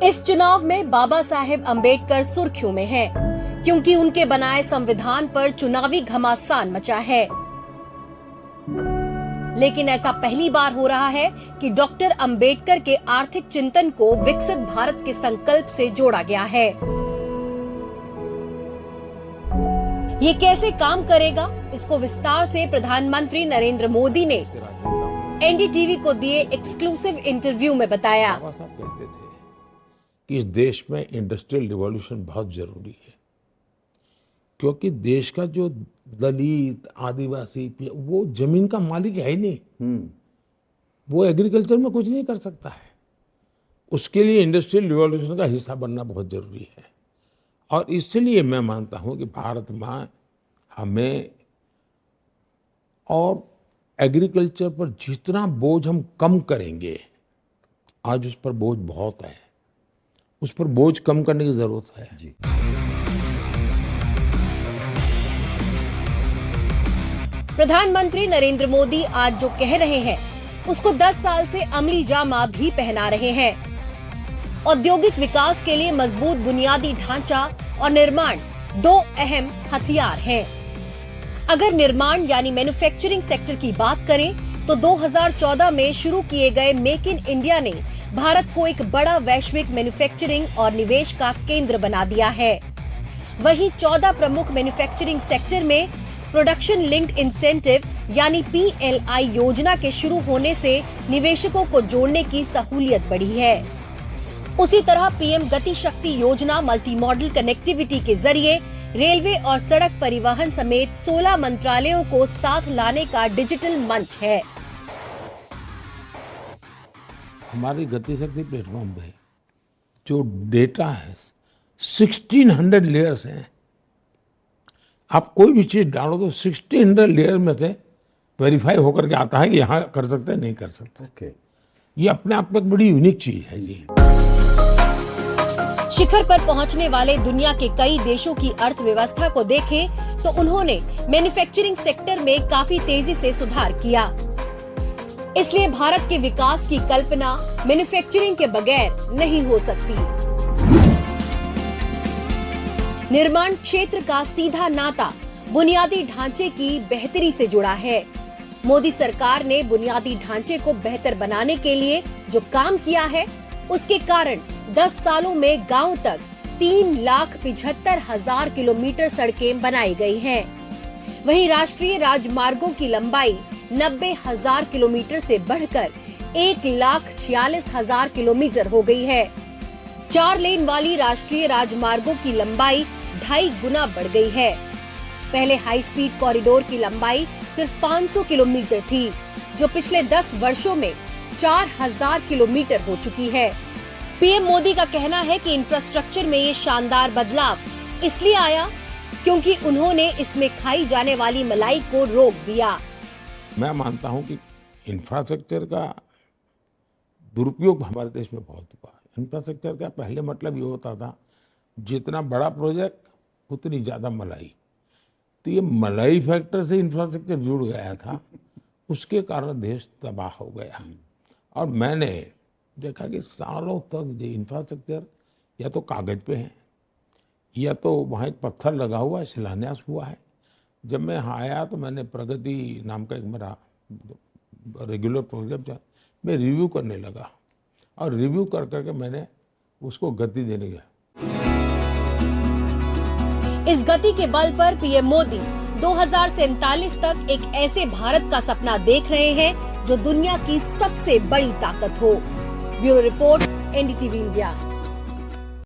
इस चुनाव में बाबा साहेब अम्बेडकर सुर्खियों में हैं, क्योंकि उनके बनाए संविधान पर चुनावी घमासान मचा है। लेकिन ऐसा पहली बार हो रहा है कि डॉक्टर अम्बेडकर के आर्थिक चिंतन को विकसित भारत के संकल्प से जोड़ा गया है। ये कैसे काम करेगा, इसको विस्तार से प्रधानमंत्री नरेंद्र मोदी ने एनडीटीवी को दिए एक्सक्लूसिव इंटरव्यू में बताया। बाबा साहब कहते थे कि इस देश में इंडस्ट्रियल रिवॉल्यूशन बहुत जरूरी है, क्योंकि देश का जो दलित आदिवासी वो जमीन का मालिक है ही नहीं, वो एग्रीकल्चर में कुछ नहीं कर सकता है। उसके लिए इंडस्ट्रियल रिवॉल्यूशन का हिस्सा बनना बहुत जरूरी है। और इसलिए मैं मानता हूं कि भारत में हमें और एग्रीकल्चर पर जितना बोझ हम कम करेंगे, आज उस पर बोझ बहुत है, उस पर बोझ कम करने की जरूरत है। जी। प्रधानमंत्री नरेंद्र मोदी आज जो कह रहे हैं उसको 10 साल से अमली जामा भी पहना रहे हैं। औद्योगिक विकास के लिए मजबूत बुनियादी ढांचा और निर्माण दो अहम हथियार हैं। अगर निर्माण यानी मैन्युफैक्चरिंग सेक्टर की बात करें तो 2014 में शुरू किए गए मेक इन इंडिया ने भारत को एक बड़ा वैश्विक मैन्युफैक्चरिंग और निवेश का केंद्र बना दिया है। वहीं 14 प्रमुख मैन्युफैक्चरिंग सेक्टर में प्रोडक्शन लिंक्ड इंसेंटिव यानी PLI योजना के शुरू होने से निवेशकों को जोड़ने की सहूलियत बढ़ी है। उसी तरह पीएम गति शक्ति योजना मल्टी मॉडल कनेक्टिविटी के जरिए रेलवे और सड़क परिवहन समेत 16 मंत्रालयों को साथ लाने का डिजिटल मंच है। हमारी गति शक्ति प्लेटफॉर्म पे जो डेटा है 1600 लेयर्स हैं। आप कोई भी चीज डालो तो 1600 लेयर में से वेरीफाई होकर के आता है कि यहाँ कर सकते हैं नहीं कर सकते। ये अपने आप में एक बड़ी यूनिक चीज है। जी। शिखर पर पहुंचने वाले दुनिया के कई देशों की अर्थव्यवस्था को देखें तो उन्होंने मैन्युफैक्चरिंग सेक्टर में काफी तेजी से सुधार किया। इसलिए भारत के विकास की कल्पना मैन्युफैक्चरिंग के बगैर नहीं हो सकती। निर्माण क्षेत्र का सीधा नाता बुनियादी ढांचे की बेहतरी से जुड़ा है। मोदी सरकार ने बुनियादी ढांचे को बेहतर बनाने के लिए जो काम किया है, उसके कारण 10 सालों में गांव तक 3,75,000 किलोमीटर सड़कें बनाई गई हैं। वहीं राष्ट्रीय राजमार्गों की लंबाई 90,000 किलोमीटर से बढ़कर 1,46,000 किलोमीटर हो गई है। 4 लेन वाली राष्ट्रीय राजमार्गों की लंबाई 2.5 गुना बढ़ गई है। पहले हाई स्पीड कॉरिडोर की लंबाई सिर्फ 500 किलोमीटर थी, जो पिछले 10 वर्षों में 4,000 किलोमीटर हो चुकी है। पीएम मोदी का कहना है कि इंफ्रास्ट्रक्चर में ये शानदार बदलाव इसलिए आया क्योंकि उन्होंने इसमें खाई जाने वाली मलाई को रोक दिया। मैं मानता हूं कि इंफ्रास्ट्रक्चर का दुरुपयोग हमारे देश में बहुत हुआ। इंफ्रास्ट्रक्चर का पहले मतलब ये होता था जितना बड़ा प्रोजेक्ट उतनी ज्यादा मलाई, तो ये मलाई फैक्टर से इंफ्रास्ट्रक्चर जुड़ गया था, उसके कारण देश तबाह हो गया। और मैंने देखा कि सालों तक ये इंफ्रास्ट्रक्चर या तो कागज पे है या तो वहाँ एक पत्थर लगा हुआ है, शिलान्यास हुआ है। जब मैं यहाँ आया तो मैंने प्रगति नाम का एक मेरा रेगुलर प्रोग्राम था, मैं रिव्यू करने लगा और रिव्यू कर करके मैंने उसको गति देने गया। इस गति के बल पर पीएम मोदी 2047 तक एक ऐसे भारत का सपना देख रहे हैं जो दुनिया की सबसे बड़ी ताकत हो। Bureau report, NDTV India.